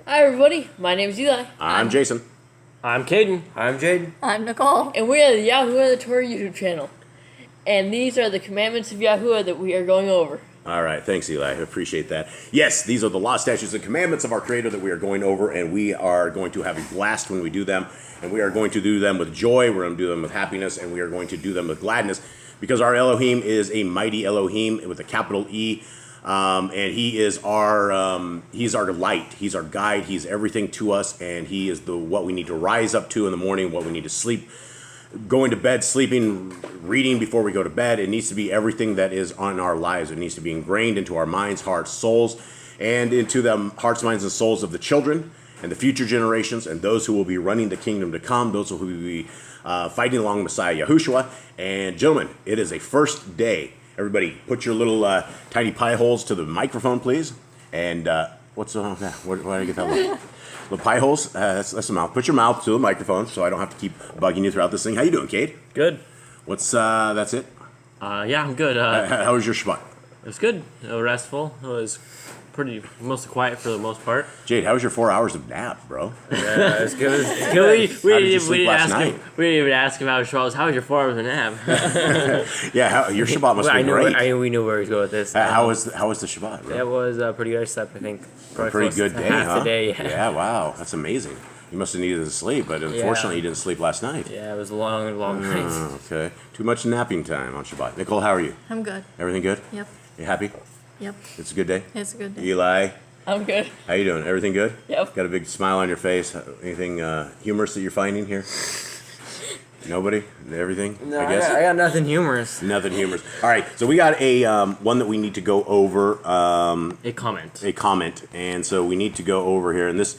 Hi everybody, my name is Eli. I'm Jason. I'm Caden. I'm Jaden. I'm Nicole. And we are the YHWH the Torah YouTube channel. And these are the commandments of YHWH that we are going over. All right, thanks, Eli. I appreciate that. Yes, these are the law, statutes, and commandments of our Creator that we are going over, and we are going to have a blast when we do them. And we are going to do them with joy, we're going to do them with happiness, and we are going to do them with gladness, because our Elohim is a mighty Elohim with a capital E. And he is he's our light, he's our guide, he's everything to us, and he is what we need to rise up to in the morning, what we need to sleep, going to bed, sleeping, reading before we go to bed. It needs to be everything that is on our lives. It needs to be ingrained into our minds, hearts, souls, and into the hearts, minds, and souls of the children and the future generations, and those who will be running the kingdom to come, those who will be fighting along Messiah Yahushua. And gentlemen, it is a first day. Everybody, put your little tiny pie holes to the microphone, please. And what's where did I get that one? Little pie holes. That's the mouth. Put your mouth to the microphone, so I don't have to keep bugging you throughout this thing. How you doing, Cade? Good. What's that's it? Yeah, I'm good. How was your Shabbat? It was good. Restful. It was mostly quiet for the most part. Jade, how was your 4 hours of nap, bro? Yeah, it was good. We didn't even ask him how his Shabbat was. How was your 4 hours of nap? Yeah, your Shabbat must be great. We knew where he was going with this. How was the Shabbat, bro? It was pretty good. I slept, I think, a pretty good day, half huh? the day. Yeah, wow, that's amazing. You must have needed to sleep, but unfortunately, you didn't sleep last night. Yeah, it was a long night. Okay, too much napping time on Shabbat. Nicole, how are you? I'm good. Everything good? Yep. You happy? Yep. It's a good day? It's a good day. Eli, I'm good. how you doing? Everything good? Yep. Got a big smile on your face. Anything humorous that you're finding here? Nobody? Everything? No, I guess? I got nothing humorous. Nothing humorous. All right, so we got a one that we need to go over. A comment. And so we need to go over here. And this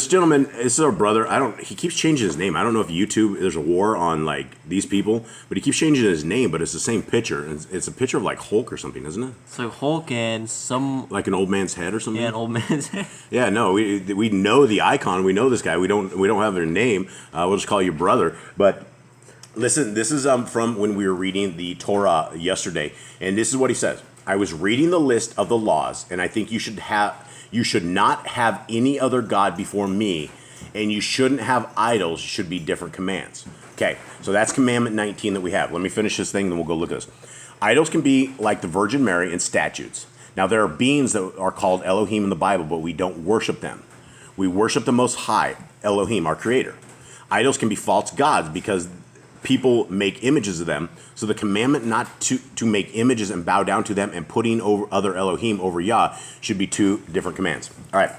gentleman, this is our brother. He keeps changing his name. I don't know if YouTube, there's a war on like these people, but he keeps changing his name, but it's the same picture. It's a picture of like Hulk or something, isn't it? It's like Hulk and some... Like an old man's head or something? Yeah, an old man's head. Yeah, no, we know the icon. We know this guy. We don't have their name. We'll just call you brother. But listen, this is from when we were reading the Torah yesterday, and this is what he says. I was reading the list of the laws, and I think you should not have any other God before me, and you shouldn't have idols. You should be different commands. Okay, so that's commandment 19 that we have. Let me finish this thing, then we'll go look at this. Idols can be like the Virgin Mary and statutes. Now, there are beings that are called Elohim in the Bible, but we don't worship them. We worship the Most High, Elohim, our Creator. Idols can be false gods because people make images of them. So the commandment not to make images and bow down to them and putting over other Elohim over Yah should be two different commands. All right,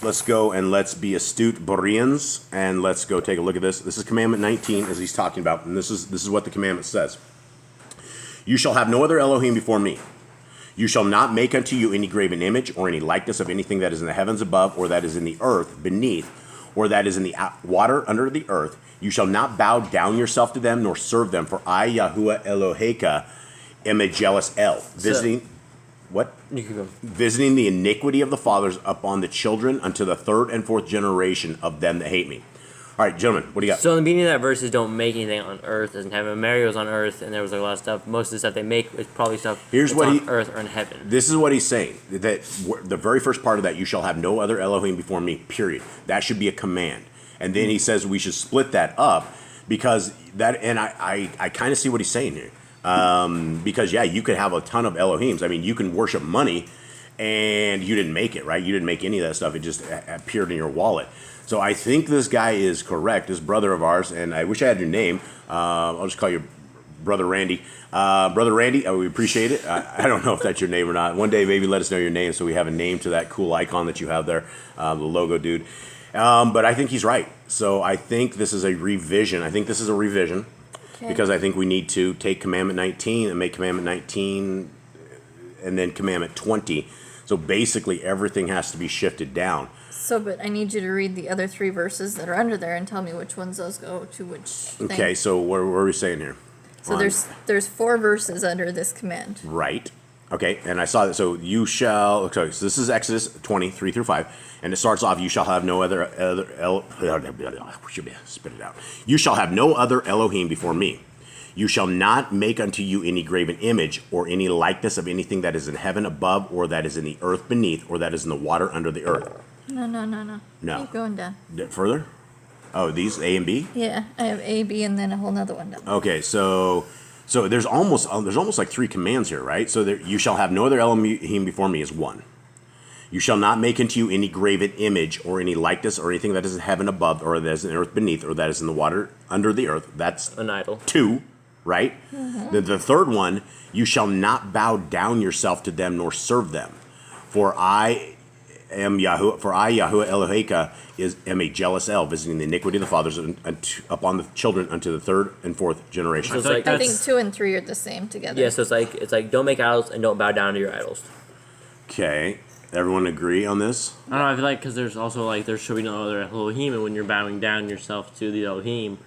let's go and let's be astute Bereans, and let's go take a look at this. This is commandment 19 as he's talking about, and this is what the commandment says. You shall have no other Elohim before me. You shall not make unto you any graven image or any likeness of anything that is in the heavens above, or that is in the earth beneath, or that is in the water under the earth. You shall not bow down yourself to them, nor serve them, for I, Yahuwah Eloheka, am a jealous El. Visiting the iniquity of the fathers upon the children unto the third and fourth generation of them that hate me. All right, gentlemen, what do you got? So in the beginning of that verse is don't make anything on earth as in heaven. Mary was on earth, and there was like a lot of stuff. Most of the stuff they make is probably stuff that's on earth or in heaven. This is what he's saying. That the very first part of that, you shall have no other Elohim before me, period. That should be a command. And then he says we should split that up because that, and I kind of see what he's saying here. Because, yeah, you could have a ton of Elohims. I mean, you can worship money and you didn't make it, right? You didn't make any of that stuff. It just appeared in your wallet. So I think this guy is correct, this brother of ours, and I wish I had your name. I'll just call you Brother Randy. Brother Randy, we appreciate it. I don't know if that's your name or not. One day, maybe let us know your name so we have a name to that cool icon that you have there, the logo dude. But I think he's right. So I think this is a revision. Because I think we need to take Commandment 19 and make Commandment 19 and then Commandment 20. So basically everything has to be shifted down. So, but I need you to read the other 3 verses that are under there and tell me which ones those go to which thing. Okay, so what are we saying here? So there's 4 verses under this command. Right. Okay, and I saw that. So you shall. Okay, so this is Exodus 20, 3-5, and it starts off. You shall have no other. Spit it out. You shall have no other Elohim before me. You shall not make unto you any graven image or any likeness of anything that is in heaven above, or that is in the earth beneath, or that is in the water under the earth. No. No. Keep going down. Further? Oh, these A and B? Yeah, I have A, B, and then a whole nother one down. Okay, so there's almost like 3 commands here, right? So you shall have no other Elohim before me is 1. You shall not make unto you any graven image or any likeness or anything that is in heaven above or that is in the earth beneath or that is in the water under the earth. That's an idol. 2, right? The third one, you shall not bow down yourself to them nor serve them. For I am Yahuwah, Yahuwah Eloheka, am a jealous El, visiting the iniquity of the fathers upon the children unto the 3rd and 4th generation. So I think 2 and 3 are the same together. Yeah, so it's like don't make idols and don't bow down to your idols. Okay, everyone agree on this? I don't know, I feel like because there's also like there should be no other Elohim, and when you're bowing down yourself to the Elohim,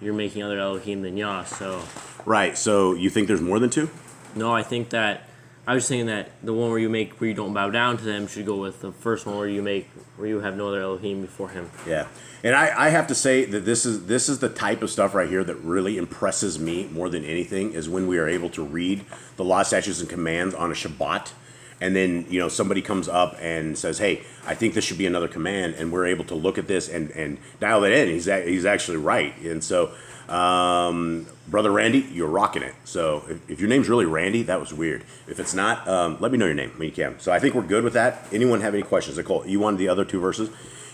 you're making other Elohim than Yah, so... Right, so you think there's more than 2? No, I think that... I was saying that the one where you don't bow down to them should go with the first one where you have no other Elohim before him. Yeah, and I have to say that this is the type of stuff right here that really impresses me more than anything is when we are able to read the law, statutes, and commands on a Shabbat, and then somebody comes up and says, "Hey, I think this should be another command," and we're able to look at this and dial it in. He's actually right, and so. Brother Randy, you're rocking it. So if your name's really Randy, that was weird. If it's not, let me know your name when you can. So I think we're good with that. Anyone have any questions? Nicole, you wanted the other 2 verses?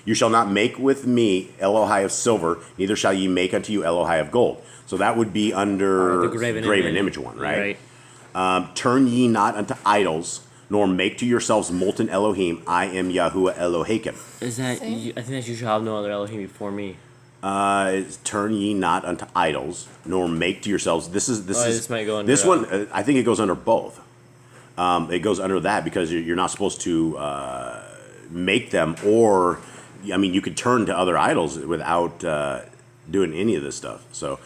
You shall not make with me Elohai of silver, neither shall ye make unto you Elohai of gold. So that would be under the graven image one, right? Turn ye not unto idols, nor make to yourselves molten Elohim. I am Yahuwah Elohim. Is that... Same. I think that you shall have no other Elohim before me. Turn ye not unto idols, nor make to yourselves. This might go under this one. I think it goes under both. It goes under that because you're not supposed to make them, or you could turn to other idols without doing any of this stuff. So,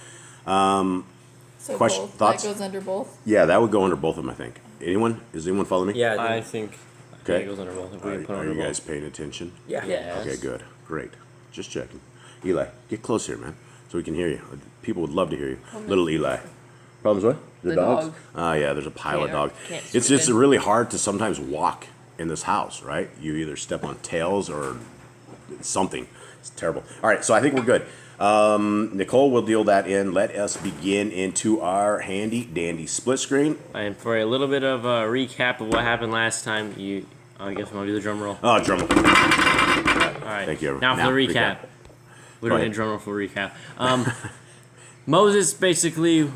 So question, both. thoughts? That goes under both. Yeah, that would go under both of them. I think. Is anyone following me? Yeah, I think Okay. it goes under both. If we put Are under you guys both. paying attention? yeah. Yes. Okay, good, great. Just checking. Eli, get close here, man, so we can hear you. People would love to hear you. Little Eli. Problems with? The dogs? dog. Yeah, there's a pile of dogs. Can't It's sleep just in. really hard to sometimes walk in this house, right? You either step on tails or something. It's terrible. All right, so I think we're good. Nicole will deal that in. Let us begin into our handy dandy split screen. And for a little bit of a recap of what happened last time, I guess we'll do the drum roll. Oh, drum roll. All right. Thank you. Now for the recap. We're doing a drum roll for recap. Moses basically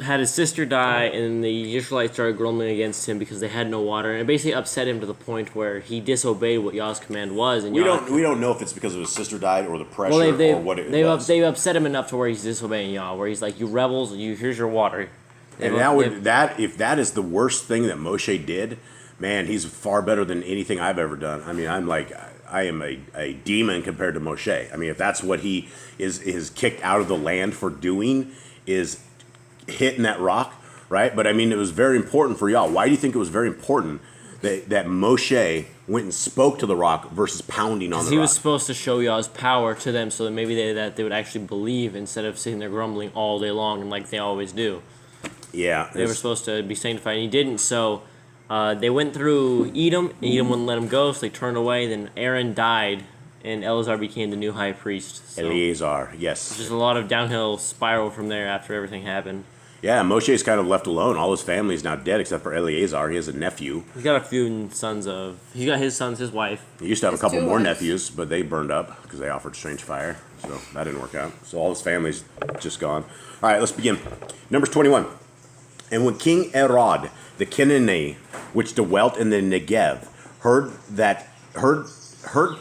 had his sister die, and the Israelites started grumbling against him because they had no water, and it basically upset him to the point where he disobeyed what Yah's command was. And We don't know if it's because of his sister died or the pressure well, or what it they've was. they've upset him enough to where he's disobeying Yah, where he's like, "You rebels! Here's your water." And if that is the worst thing that Moshe did, man, he's far better than anything I've ever done. I mean, I am a demon compared to Moshe. I mean, if that's what he is kicked out of the land for doing, is hitting that rock, right? But I mean, it was very important for Yah. Why do you think it was very important that Moshe went and spoke to the rock versus pounding on the rock? He was supposed to show Yah's power to them, so that maybe they would actually believe instead of sitting there grumbling all day long and like they always do. Yeah, They were supposed to be sanctified, and he didn't. So they went through Edom, and Edom wouldn't let him go, so they turned away. Then Aaron died, and Eleazar became the new high priest. So Eleazar, yes. just a lot of downhill spiral from there after everything happened. Yeah, Moshe is kind of left alone. All his family is now dead except for Eleazar. He has a nephew. He's got a few sons of. He's got his sons, his wife. He used to have a His couple 2 more wives. nephews, but they burned up because they offered strange fire. So that didn't work out. So all his family's just gone. All right, let's begin. Numbers 21. And when King Erod, the Canaanite, which dwelt in the Negev, heard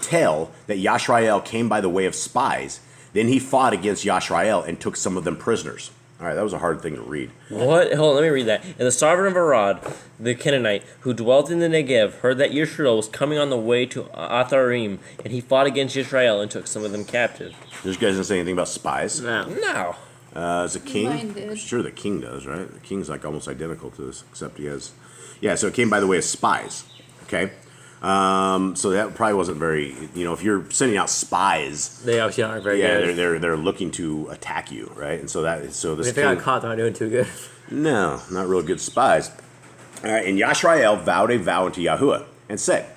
tell that Yashrael came by the way of spies, then he fought against Yashrael and took some of them prisoners. All right, that was a hard thing to read. What? Hold on, let me read that. And the sovereign of Arad, the Canaanite, who dwelt in the Negev, heard that Yisrael was coming on the way to Atharim, and he fought against Israel and took some of them captive. This guy doesn't say anything about spies. No. As a king, Mine did. I'm sure the king does, right? The king's like almost identical to this, except he has, yeah. So it came by the way of spies. Okay, so that probably wasn't very. If you're sending out spies, They obviously aren't very yeah, good. they're looking to attack you, right? And so this If they king, got caught, they're not doing too good. no, not real good spies. All right, and Yashrael vowed a vow unto Yahuwah and said,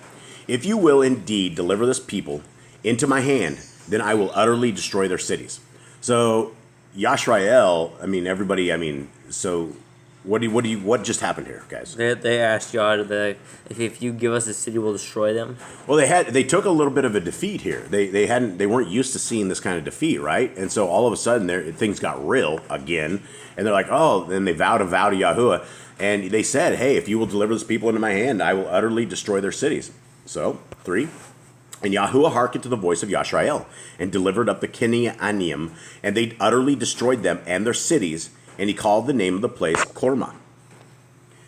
If you will indeed deliver this people into my hand, then I will utterly destroy their cities. So, Yashrael, so what just happened here, guys? They asked Yah that if you give us the city, we'll destroy them. Well, they took a little bit of a defeat here. They weren't used to seeing this kind of defeat, right? And so all of a sudden, things got real again, and they're like, oh, then they vowed a vow to Yahuwah, and they said, hey, if you will deliver this people into my hand, I will utterly destroy their cities. So 3. And Yahuwah hearkened to the voice of Yashrael, and delivered up the Kenyanim, and they utterly destroyed them and their cities, and he called the name of the place Kormah.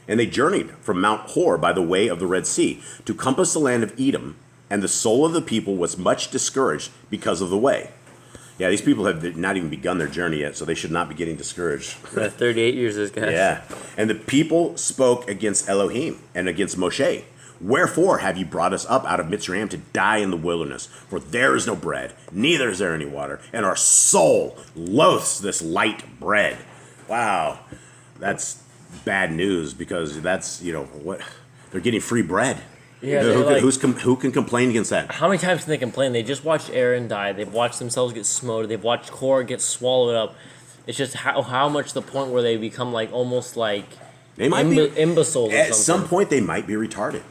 And they journeyed from Mount Hor by the way of the Red Sea to compass the land of Edom, and the soul of the people was much discouraged because of the way. Yeah, these people have not even begun their journey yet, so they should not be getting discouraged. 38 years, this guy. Yeah. And the people spoke against Elohim and against Moshe. Wherefore have you brought us up out of Mitzrayim to die in the wilderness? For there is no bread, neither is there any water, and our soul loathes this light bread. Wow, that's bad news, because that's, what, they're getting free bread. Yeah, who can complain against that? How many times can they complain? They just watched Aaron die. They've watched themselves get smoted. They've watched Korah get swallowed up. It's just how much the point where they become almost like They might be imbeciles. At some point, they might be retarded.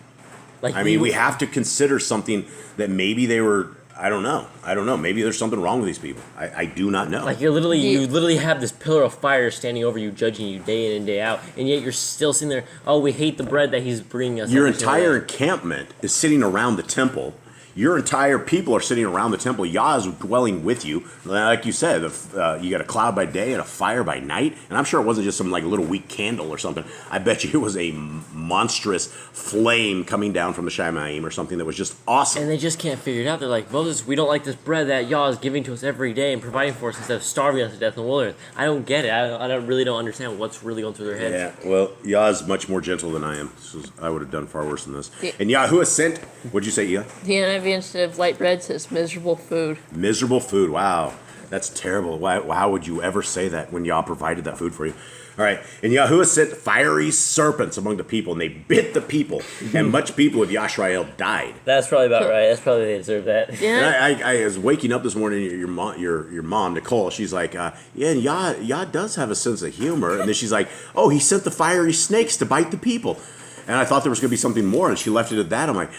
We have to consider something that maybe they were. I don't know. Maybe there's something wrong with these people. I do not know. You literally have this pillar of fire standing over you, judging you day in and day out, and yet you're still sitting there. Oh, we hate the bread that he's bringing us. Your entire encampment is sitting around the temple. Your entire people are sitting around the temple. Yah is dwelling with you. Like you said, you got a cloud by day and a fire by night. And I'm sure it wasn't just some little weak candle or something. I bet you it was a monstrous flame coming down from the Shamayim or something that was just awesome. And they just can't figure it out. They're like, Moses, we don't like this bread that Yah is giving to us every day and providing for us instead of starving us to death in the wilderness. I don't get it. I really don't understand what's really going through their heads. Yeah, well, Yah is much more gentle than I am. So I would have done far worse than this. And Yahuwah sent, what'd you say, Yah? The NIV instead of light bread says miserable food. Miserable food. Wow. That's terrible. How would you ever say that when Yah provided that food for you? All right. And Yahuwah sent fiery serpents among the people, and they bit the people, and much people of Yashrael died. That's probably about right. That's probably they deserve that. Yeah. And I was waking up this morning, your mom, Nicole, she's like, and Yah does have a sense of humor. And then she's like, oh, he sent the fiery snakes to bite the people. And I thought there was going to be something more, and she left it at that. I'm like,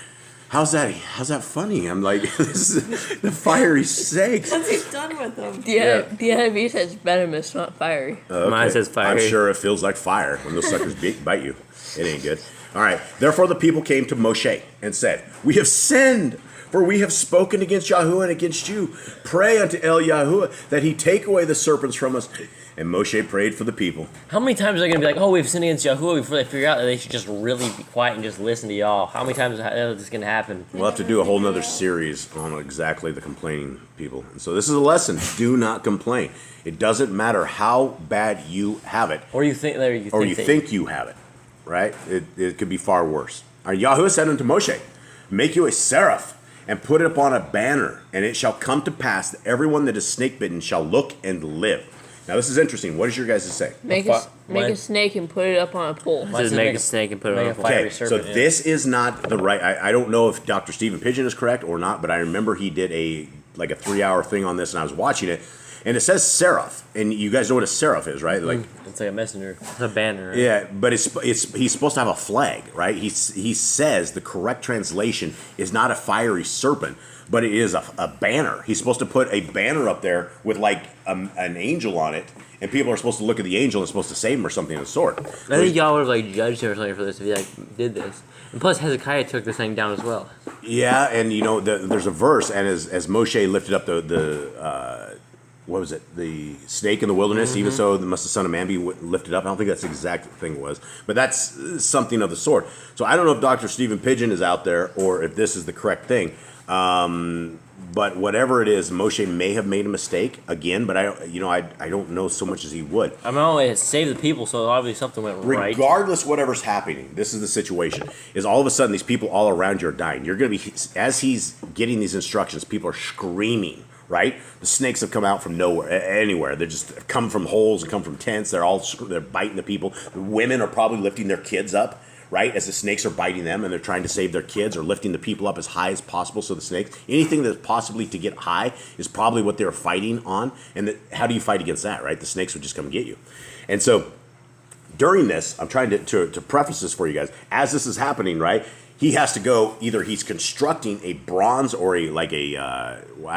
how's that funny? I'm like, this is the fiery snakes. Once he's done with them. The NIV says venomous, not fiery. Okay. Mine says fiery. I'm sure it feels like fire when those suckers bite you. It ain't good. All right. Therefore the people came to Moshe and said, we have sinned, for we have spoken against Yahuwah and against you. Pray unto El Yahuwah that he take away the serpents from us. And Moshe prayed for the people. How many times are they going to be like, oh, we've sinned against Yahuwah before they figure out that they should just really be quiet and just listen to y'all? How many times is this going to happen? We'll have to do a whole nother series on exactly the complaining people. And so this is a lesson. Do not complain. It doesn't matter how bad you have it. Or you think you have it, right? It could be far worse. All right, Yahuwah said unto Moshe, make you a seraph and put it upon a banner, and it shall come to pass that everyone that is snake bitten shall look and live. Now this is interesting. What does your guys say? Make a snake and put it up on a pole. Just make a snake and put it on a pole. Okay, so this is not the right. I don't know if Dr. Stephen Pigeon is correct or not, but I remember he did a 3-hour thing on this, and I was watching it, and it says seraph, and you guys know what a seraph is, right? It's like a messenger, it's a banner. Right? Yeah, but he's supposed to have a flag, right? He says the correct translation is not a fiery serpent, but it is a banner. He's supposed to put a banner up there with an angel on it, and people are supposed to look at the angel and it's supposed to save him or something of the sort. I think y'all would have judged him or something for this if he did this. And plus Hezekiah took this thing down as well. Yeah, and there's a verse, and as Moshe lifted up what was it? The snake in the wilderness, even so must the Son of Man be lifted up. I don't think that's the exact thing it was, but that's something of the sort. So I don't know if Dr. Stephen Pigeon is out there or if this is the correct thing. But whatever it is, Moshe may have made a mistake again, but I don't know so much as he would. I mean, only saved the people, so obviously something went right. Regardless whatever's happening, this is the situation, is all of a sudden these people all around you are dying. You're going to be, as he's getting these instructions, people are screaming, right? The snakes have come out from nowhere, anywhere. They just come from holes and come from tents. They're biting the people. The women are probably lifting their kids up, right? As the snakes are biting them and they're trying to save their kids or lifting the people up as high as possible. So the snakes, anything that's possibly to get high is probably what they're fighting on. And how do you fight against that, right? The snakes would just come and get you. And so during this, I'm trying to preface this for you guys. As this is happening, right? He has to go, either he's constructing a bronze or I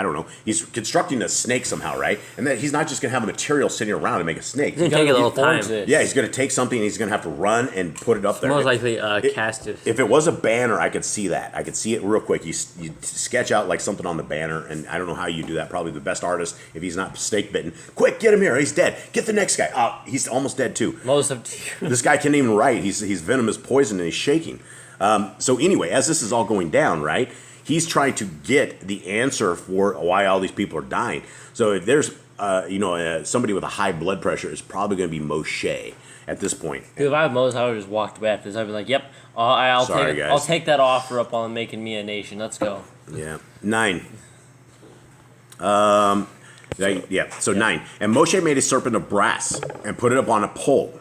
don't know, he's constructing a snake somehow, right? And then he's not just going to have a material sitting around to make a snake. It's gonna take a little time. Yeah, he's going to take something and he's going to have to run and put it up there. Most likely cast it. If it was a banner, I could see that. I could see it real quick. You sketch out like something on the banner, and I don't know how you do that. Probably the best artist, if he's not snake bitten. Quick, get him here. He's dead. Get the next guy. Oh, he's almost dead too. This guy can't even write. He's venomous poison and he's shaking. So anyway, as this is all going down, right, he's trying to get the answer for why all these people are dying. So if there's, somebody with a high blood pressure, it's probably going to be Moshe at this point. If I have Moses, I would have just walked away after this. I'd be like, yep, I'll take that offer up on making me a nation. Let's go. Yeah. 9. So 9. And Moshe made a serpent of brass and put it up on a pole.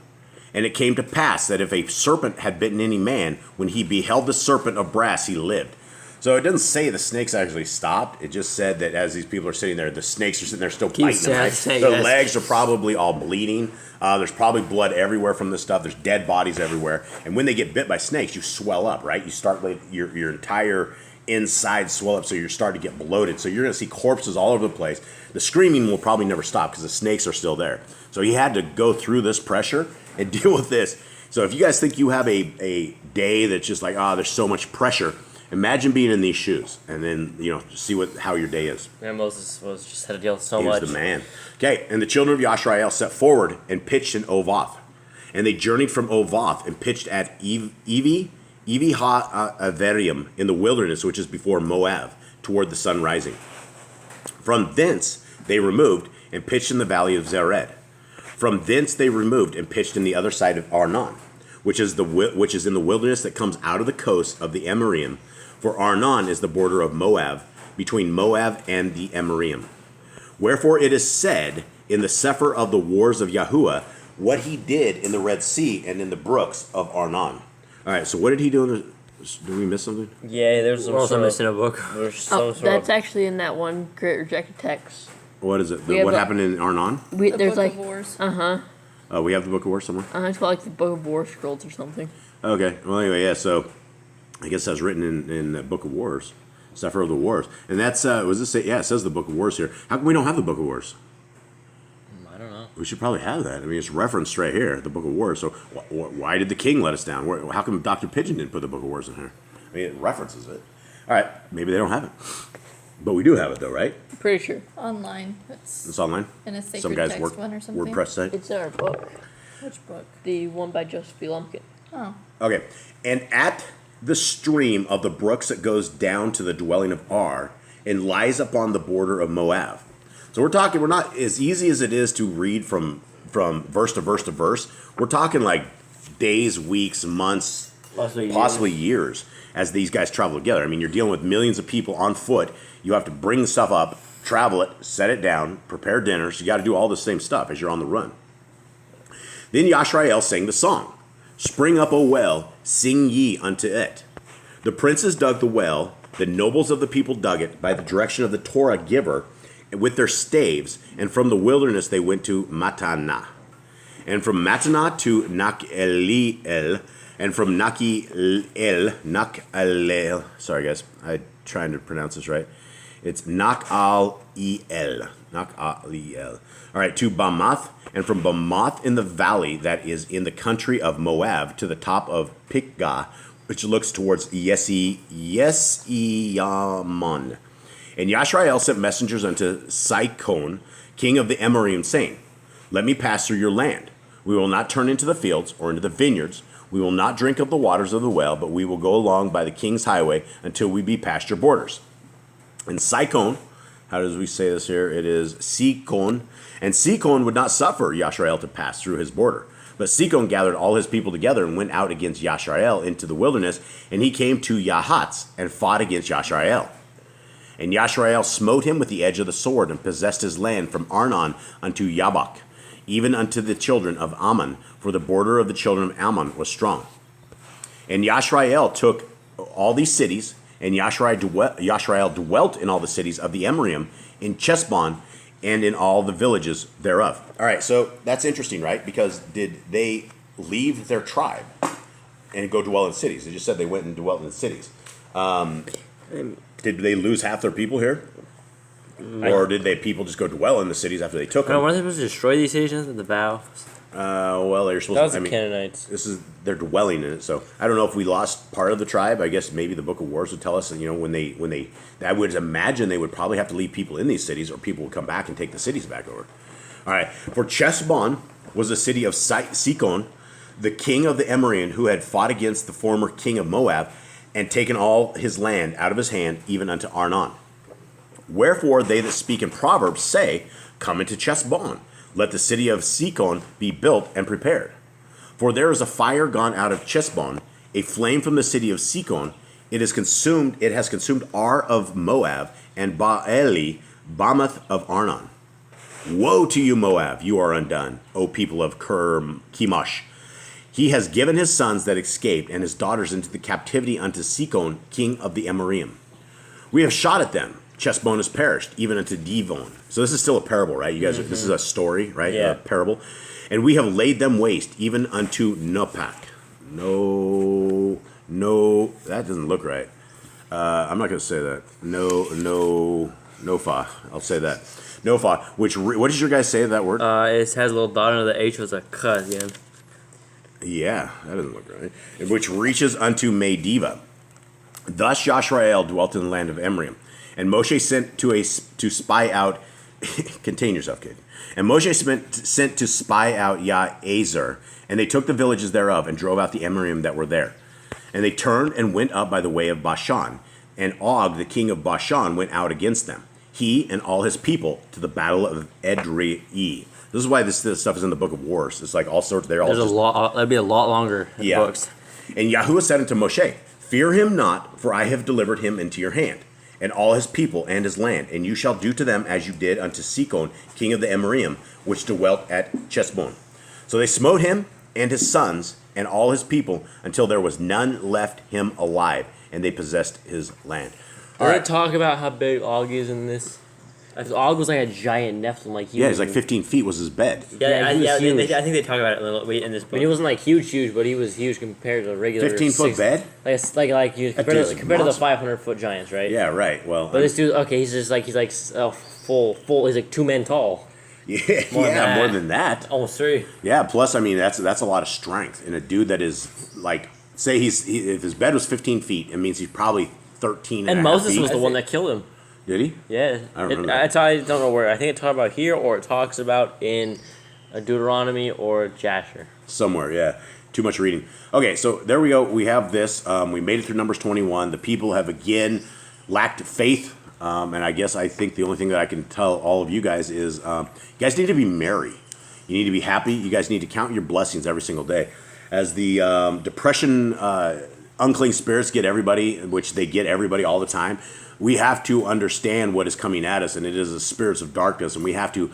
And it came to pass that if a serpent had bitten any man, when he beheld the serpent of brass, he lived. So it doesn't say the snakes actually stopped. It just said that as these people are sitting there, the snakes are sitting there still biting them. Right? Their legs are probably all bleeding. There's probably blood everywhere from this stuff. There's dead bodies everywhere. And when they get bit by snakes, you swell up, right? You start like your entire inside swell up, so you're starting to get bloated. So you're going to see corpses all over the place. The screaming will probably never stop because the snakes are still there. So he had to go through this pressure and deal with this. So if you guys think you have a day that's just like, there's so much pressure, imagine being in these shoes and then, see how your day is. Yeah, Moses just had to deal with so much. He was the man. Okay, and the children of Yashrael set forward and pitched in Ovoth. And they journeyed from Ovoth and pitched at Evi Ha-Averium in the wilderness, which is before Moab, toward the sun rising. From thence they removed and pitched in the valley of Zered. From thence they removed and pitched in the other side of Arnon, which is in the wilderness that comes out of the coast of the Emorium. For Arnon is the border of Moab, between Moab and the Emorium. Wherefore it is said in the Sefer of the Wars of Yahuwah, what he did in the Red Sea and in the brooks of Arnon. All right, so what did he do? Did we miss something? Yeah, there's We're also missing a book. That's actually in that one Great Rejected Text. What is it? What happened in Arnon? There's Book of Wars. We have the Book of Wars somewhere? It's called like the Book of War Scrolls or something. Okay. Well, anyway, yeah, so I guess that's written in the Book of Wars. Sefer of the Wars. And that's, it says the Book of Wars here. How come we don't have the Book of Wars? I don't know. We should probably have that. I mean, it's referenced right here, the Book of Wars. So why did the king let us down? How come Dr. Pigeon didn't put the Book of Wars in here? I mean, it references it. All right, maybe they don't have it. But we do have it, though, right? Pretty sure. Online. It's online? in a sacred Some guy's text one or something. WordPress site? It's in our book. Which book? The one by Joseph B. Lumpkin. Oh. Okay. And at the stream of the brooks that goes down to the dwelling of Ar and lies upon the border of Moab. So we're not as easy as it is to read from verse to verse to verse. We're talking like days, weeks, months, possibly years as these guys travel together. I mean, you're dealing with millions of people on foot. You have to bring the stuff up, travel it, set it down, prepare dinners. You got to do all the same stuff as you're on the run. Then Yashrael sang the song, "Spring up, O well, sing ye unto it." The princes dug the well, the nobles of the people dug it by the direction of the Torah giver with their staves, and from the wilderness they went to Mattanah. And from Mattanah to Nak'elel, and from Nak'elel, sorry guys, I'm trying to pronounce this right. It's Nak'al-el. Nak'al-el. All right, to Bamoth, and from Bamoth in the valley that is in the country of Moab to the top of Pikgah, which looks towards Yesiyamon. And Yashrael sent messengers unto Sihon, king of the Emorium, saying, "Let me pass through your land. We will not turn into the fields or into the vineyards. We will not drink of the waters of the well, but we will go along by the king's highway until we be past your borders." And Sihon, how does we say this here? It is Sihon. And Sihon would not suffer Yashrael to pass through his border. But Sihon gathered all his people together and went out against Yashrael into the wilderness, and he came to Yahatz and fought against Yashrael. And Yashrael smote him with the edge of the sword and possessed his land from Arnon unto Yabok, even unto the children of Ammon, for the border of the children of Ammon was strong. And Yashrael took all these cities, and Yashrael dwelt in all the cities of the Emorium, in Chesbon, and in all the villages thereof. All right, so that's interesting, right? Because did they leave their tribe and go dwell in cities? They just said they went and dwelt in cities. Did they lose half their people here? Or did people just go dwell in the cities after they took them? No, weren't they supposed to destroy these cities with the vow? Well, they're supposed That was to. the Canaanites. They're dwelling in it. So I don't know if we lost part of the tribe. I guess maybe the Book of Wars would tell us. You know, when they, I would imagine they would probably have to leave people in these cities, or people would come back and take the cities back over. All right. For Chesbon was the city of Sikon, the king of the Emorian, who had fought against the former king of Moab, and taken all his land out of his hand, even unto Arnon. Wherefore they that speak in Proverbs say, Come into Chesbon, let the city of Sikon be built and prepared. For there is a fire gone out of Chesbon, a flame from the city of Sikon. It has consumed Ar of Moab, and Baali, Bamoth of Arnon. Woe to you, Moab, you are undone, O people of Chemosh. He has given his sons that escaped, and his daughters into the captivity unto Sikon, king of the Emorium. We have shot at them. Chesbon has perished, even unto Divon. So this is still a parable, right? You guys, This is a story, right? Yeah. A parable. And we have laid them waste, even unto Nopak. No, that doesn't look right. I'm not going to say that. Nofa. I'll say that. Nofa. What did your guys say that word? It has a little dot under the H with a cut again. Yeah, that doesn't look right. Which reaches unto Mediva. Thus Yashrael dwelt in the land of Emorium. And Moshe sent to spy out. Contain yourself, kid. And Moshe sent to spy out Yahzer, and they took the villages thereof, and drove out the Emorium that were there. And they turned and went up by the way of Bashan. And Og, the king of Bashan, went out against them, he and all his people, to the battle of Edrei. This is why this stuff is in the Book of Wars. It's like all sorts. They're all There's just, a lot. That'd be a lot longer in books. And Yahuwah said unto Moshe, Fear him not, for I have delivered him into your hand, and all his people and his land, and you shall do to them as you did unto Sikon, king of the Emorium, which dwelt at Chesbon. So they smote him and his sons and all his people, until there was none left him alive, and they possessed his land. Did they talk about how big Og is in this? Og was like a giant Nephilim, like Yeah, he's like 15 feet was his bed. Yeah, he was huge. I think they talk about it a little bit in this I book. mean, he wasn't like huge, but he was huge compared to a regular 15-foot bed? Like you compared to the 500-foot giants, right? Yeah, right. Well, But this dude, okay, he's like full. He's like 2 men tall. Yeah, more than that. Almost 3. Yeah, plus I mean that's a lot of strength in a dude that is like, say if his bed was 15 feet, it means he's probably 13 And and a half Moses feet. was the one that killed him. Did he? Yeah, I don't remember that. I don't know where. I think it talks about here, or it talks about in Deuteronomy or Jasher. Somewhere, yeah. Too much reading. Okay, so there we go. We have this. We made it through Numbers 21. The people have again lacked faith. And I think the only thing that I can tell all of you guys is you guys need to be merry. You need to be happy. You guys need to count your blessings every single day. As the depression, unclean spirits get everybody, which they get everybody all the time, we have to understand what is coming at us, and it is the spirits of darkness, and we have to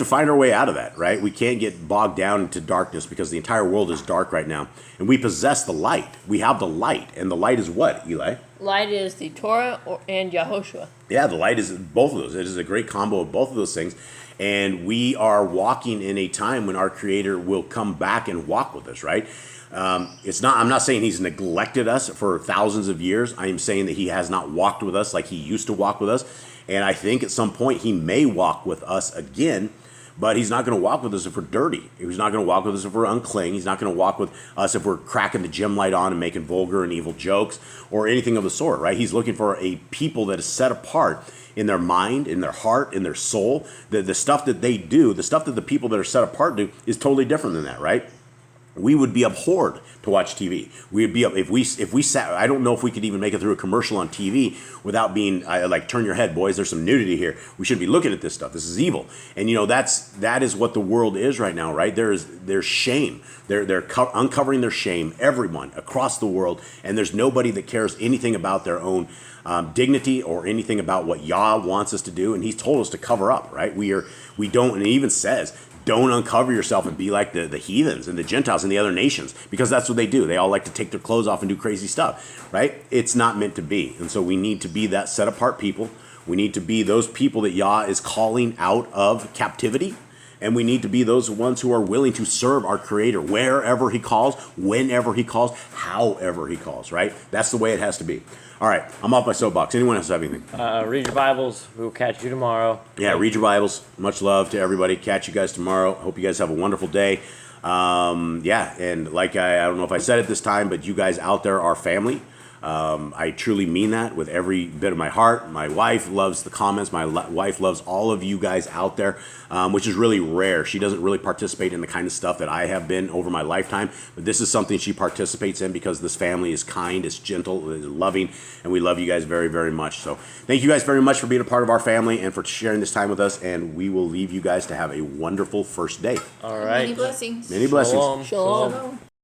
find our way out of that, right? We can't get bogged down into darkness because the entire world is dark right now, and we possess the light. We have the light, and the light is what, Eli? Light is the Torah and Yahushua. Yeah, the light is both of those. It is a great combo of both of those things, and we are walking in a time when our Creator will come back and walk with us, right? I'm not saying he's neglected us for thousands of years. I am saying that he has not walked with us like he used to walk with us. And I think at some point he may walk with us again, but he's not going to walk with us if we're dirty. He's not going to walk with us if we're unclean. He's not going to walk with us if we're cracking the gym light on and making vulgar and evil jokes or anything of the sort, right? He's looking for a people that is set apart in their mind, in their heart, in their soul. The stuff that they do, the stuff that the people that are set apart do is totally different than that, right? We would be abhorred to watch TV. We would be up if we sat. I don't know if we could even make it through a commercial on TV without being like, turn your head, boys. There's some nudity here. We shouldn't be looking at this stuff. This is evil. And that is what the world is right now, right? There's shame. They're uncovering their shame. Everyone across the world, and there's nobody that cares anything about their own dignity or anything about what Yah wants us to do. And He's told us to cover up, right? We don't. And He even says, don't uncover yourself and be like the heathens and the Gentiles and the other nations, because that's what they do. They all like to take their clothes off and do crazy stuff, right? It's not meant to be. And so we need to be that set apart people. We need to be those people that Yah is calling out of captivity. And we need to be those ones who are willing to serve our Creator wherever He calls, whenever He calls, however He calls, right? That's the way it has to be. All right, I'm off my soapbox. Anyone else have anything? Read your Bibles. We will catch you tomorrow. Yeah, read your Bibles. Much love to everybody. Catch you guys tomorrow. Hope you guys have a wonderful day. Yeah, and like I don't know if I said it this time, but you guys out there are family. I truly mean that with every bit of my heart. My wife loves the comments. My wife loves all of you guys out there, which is really rare. She doesn't really participate in the kind of stuff that I have been over my lifetime, but this is something she participates in because this family is kind, is gentle, is loving, and we love you guys very, very much. So thank you guys very much for being a part of our family and for sharing this time with us, and we will leave you guys to have a wonderful first day. All right. Many blessings. Many blessings. Shalom. Shalom. Shalom.